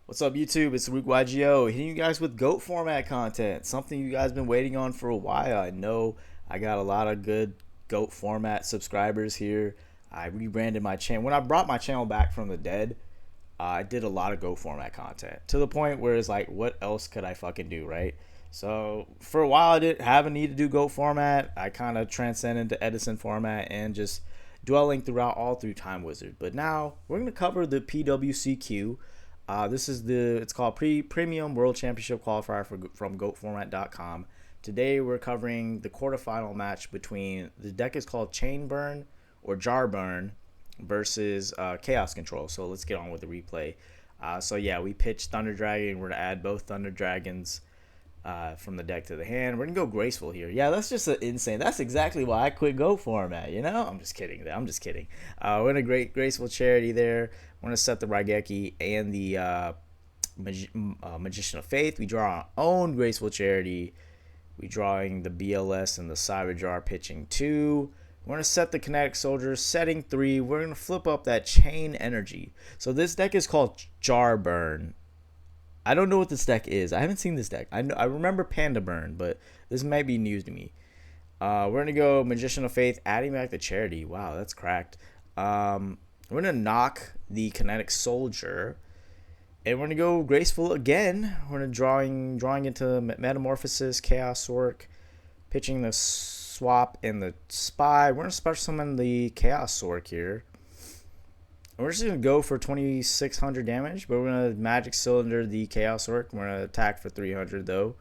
What's up, YouTube? It's TheRookYGO hitting you guys with GOAT format content. Something you guys been waiting on for a while. I know I got a lot of good GOAT format subscribers here. I rebranded my channel. When I brought my channel back from the dead, I did a lot of GOAT format content to the point where it's like, what else could I fucking do, right? So for a while, I didn't have a need to do GOAT format. I kind of transcended to Edison format and just dwelling throughout all through Time Wizard. But now we're going to cover the PWCQ. This is it's called Premium World Championship Qualifier from GOATformat.com. Today we're covering the quarterfinal match between, the deck is called Chain Burn or Jar Burn versus Chaos Control. So let's get on with the replay. So yeah, we pitched Thunder Dragon. We're going to add both Thunder Dragons from the deck to the hand. We're going to go Graceful here. Yeah, that's just insane. That's exactly why I quit GOAT format, you know? I'm just kidding. We're going to Graceful Charity there. We're going to set the Raigeki and the Magician of Faith. We draw our own Graceful Charity. We're drawing the BLS and the Cyber Jar pitching 2. We're going to set the Kinetic Soldiers, setting 3. We're going to flip up that Chain Energy. So this deck is called Jar Burn. I don't know what this deck is. I haven't seen this deck. I remember Panda Burn, but this might be news to me. We're going to go Magician of Faith, adding back the Charity. Wow, that's cracked. We're going to knock the Kinetic Soldier. And we're going to go Graceful again. We're going to drawing into Metamorphosis, Chaos Orc, pitching the Swap and the Spy. We're going to special summon the Chaos Orc here. We're just going to go for 2,600 damage, but we're going to Magic Cylinder the Chaos Orc. We're going to attack for 300 though.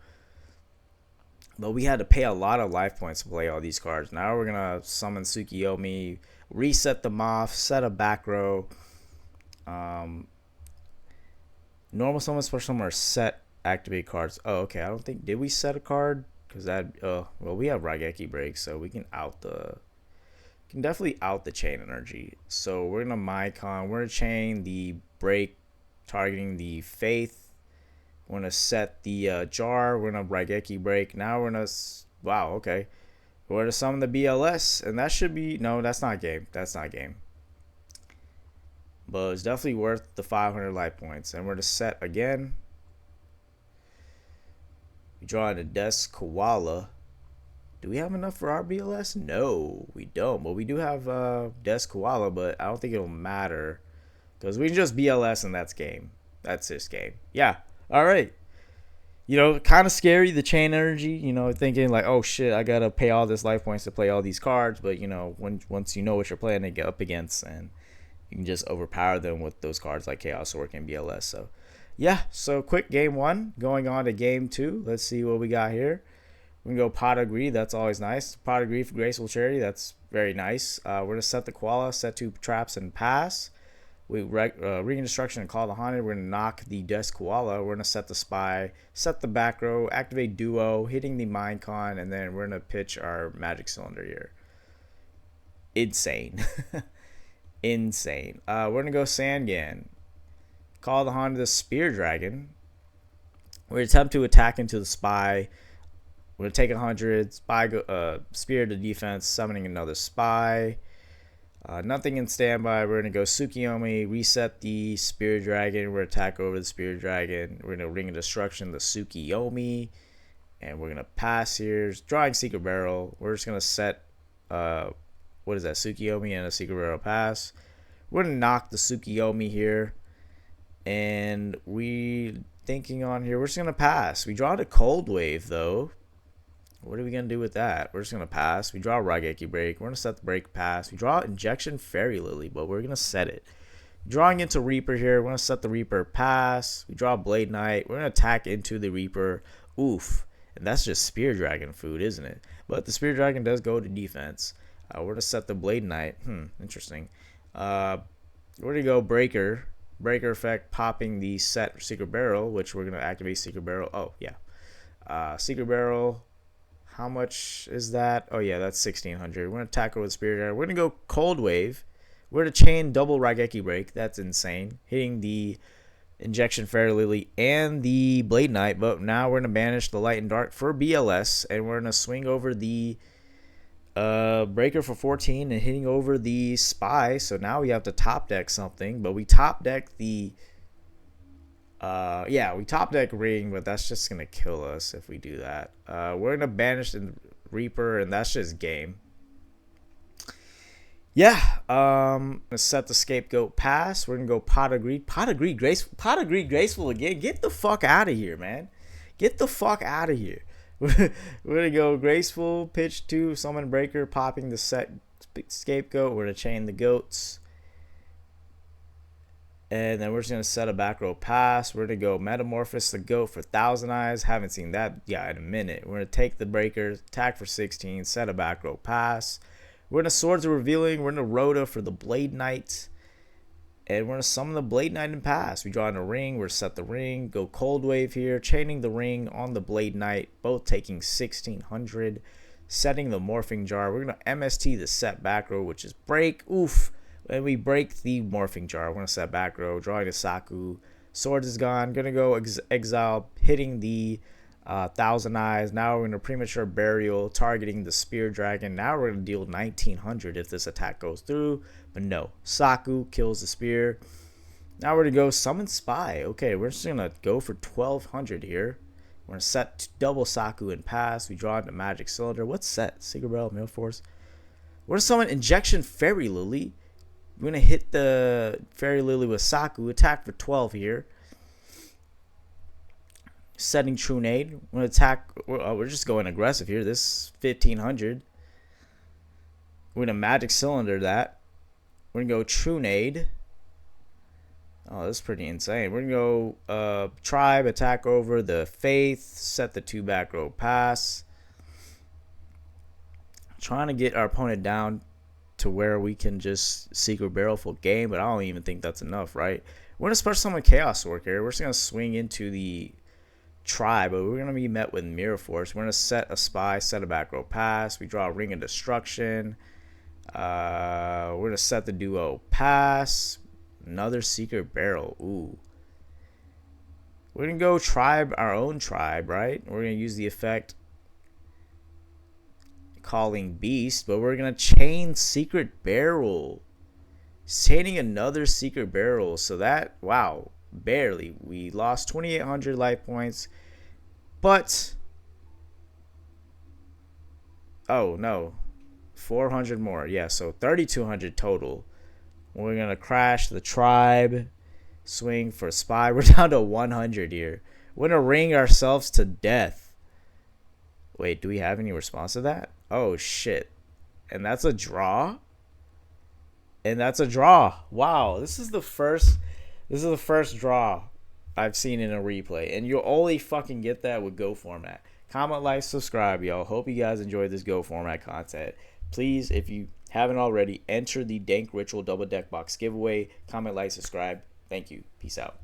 But we had to pay a lot of life points to play all these cards. Now we're going to summon Tsukiyomi, reset them off, set a back row. Normal summon, special summon are set activate cards. Oh, okay. I don't think, did we set a card? Because that, well, we have Raigeki break, so we can definitely out the Chain Energy. So we're gonna Mycon. We're gonna chain the break, targeting the Faith. We're gonna set the Jar. We're gonna Raigeki break. Now we're gonna, wow, okay. We're gonna summon the BLS, and that should be, no, that's not game. That's not game. But it's definitely worth the 500 life points. And we're gonna set again. We draw in a Desk Koala. Do we have enough for our BLS? No, we don't. But we do have Desk Koala, but I don't think it'll matter. Because we can just BLS and that's game. That's this game. Yeah. All right. You know, kind of scary, the Chain Energy. You know, thinking like, oh shit, I got to pay all this life points to play all these cards. But, you know, once you know what you're playing to get up against, and you can just overpower them with those cards like Chaos Orc and BLS. So, yeah. So, quick game 1. Going on to game 2. Let's see what we got here. We can go Pot of Greed. That's always nice. Pot of Greed for Graceful Charity. That's very nice. We're going to set the Koala, set 2 traps, and pass. We Ring of Destruction and Call the Haunted. We're going to knock the Desk Koala. We're going to set the Spy, set the back row, activate Duo, hitting the Minecon, and then we're going to pitch our Magic Cylinder here. Insane. Insane. We're going to go Sangan. Call the Haunted, the Spear Dragon. We're going to attempt to attack into the Spy. We're going to take 100, Spear to defense, summoning another Spy. Nothing in standby. We're going to go Tsukiyomi, reset the Spear Dragon. We're going to attack over the Spear Dragon. We're going to Ring of Destruction the Tsukiyomi. And we're going to pass here. Drawing Secret Barrel. We're just going to set, what is that, Tsukiyomi and a Secret Barrel pass. We're going to knock the Tsukiyomi here. And we thinking on here, we're just going to pass. We draw the Cold Wave, though. What are we going to do with that? We're just going to pass. We draw Raigeki break. We're going to set the break pass. We draw Injection Fairy Lily, but we're going to set it. Drawing into Reaper here. We're going to set the Reaper pass. We draw Blade Knight. We're going to attack into the Reaper. Oof. And that's just Spear Dragon food, isn't it? But the Spear Dragon does go to defense. We're going to set the Blade Knight. Interesting. We're going to go Breaker. Breaker effect, popping the set Secret Barrel, which we're going to activate Secret Barrel. Oh, yeah. Secret Barrel. How much is that? Oh, yeah, that's 1,600. We're going to attack over the Spirit Dragon. We're going to go Cold Wave. We're going to chain double Raigeki break. That's insane. Hitting the Injection Fairy Lily and the Blade Knight. But now we're going to banish the Light and Dark for BLS. And we're going to swing over the Breaker for 14 and hitting over the Spy. So now we have to top deck something. But we top deck the Yeah, we top deck ring, but that's just gonna kill us if we do that. We're gonna banish the Reaper, and that's just game. Yeah, gonna set the scapegoat pass. We're gonna go pot of greed, graceful again. Get the fuck out of here, man. Get the fuck out of here. We're gonna go graceful, pitch 2, summon breaker, popping the set scapegoat. We're gonna chain the goats. And then we're just going to set a back row pass. We're going to go Metamorphosis the Goat for 1,000 Eyes. Haven't seen that in a minute. We're going to take the breakers, attack for 16, set a back row pass. We're going to Swords of Revealing. We're going to Rhoda for the Blade Knight. And we're going to summon the Blade Knight and pass. We draw in a ring. We're going to set the ring. Go Cold Wave here. Chaining the ring on the Blade Knight. Both taking 1,600. Setting the Morphing Jar. We're going to MST the set back row, which is break. Oof. And we break the Morphing Jar. We're going to set back row, drawing a Saku. Swords is gone. Going to go exile, hitting the 1,000 Eyes. Now we're going to premature burial, targeting the Spear Dragon. Now we're going to deal 1,900 if this attack goes through. But no, Saku kills the Spear. Now we're going to go summon Spy. Okay, we're just going to go for 1,200 here. We're going to set double Saku and pass. We draw into Magic Cylinder. What's set? Secret Barrel, Mail Force. We're going to summon Injection Fairy Lily. We're going to hit the Fairy Lily with Saku. Attack for 12 here. Setting True Nade. We're going to attack. We're just going aggressive here. This 1,500. We're going to Magic Cylinder that. We're going to go True Nade. Oh, this is pretty insane. We're going to go Tribe. Attack over the Faith. Set the 2 back row pass. Trying to get our opponent down to where we can just Secret Barrel full game, but I don't even think that's enough, right? We're going to special summon Chaos Orc here. We're just going to swing into the Tribe, but we're going to be met with Mirror Force. We're going to set a Spy, set a back row pass. We draw a Ring of Destruction. We're going to set the duo pass. Another Secret Barrel. Ooh. We're going to go Tribe, our own Tribe, right? We're going to use the effect Calling Beast, but we're gonna chain Secret Barrel, chaining another Secret Barrel. So that, wow, barely. We lost 2,800 life points, but oh no, 400 more. Yeah, so 3,200 total. We're gonna crash the Tribe, swing for Spy. We're down to 100 here. We're gonna ring ourselves to death. Wait, do we have any response to that? Oh, shit. And that's a draw? And that's a draw. Wow, this is the first draw I've seen in a replay. And you'll only fucking get that with Go format. Comment, like, subscribe, y'all. Hope you guys enjoyed this Go format content. Please, if you haven't already, enter the Dank Ritual Double Deck Box giveaway. Comment, like, subscribe. Thank you. Peace out.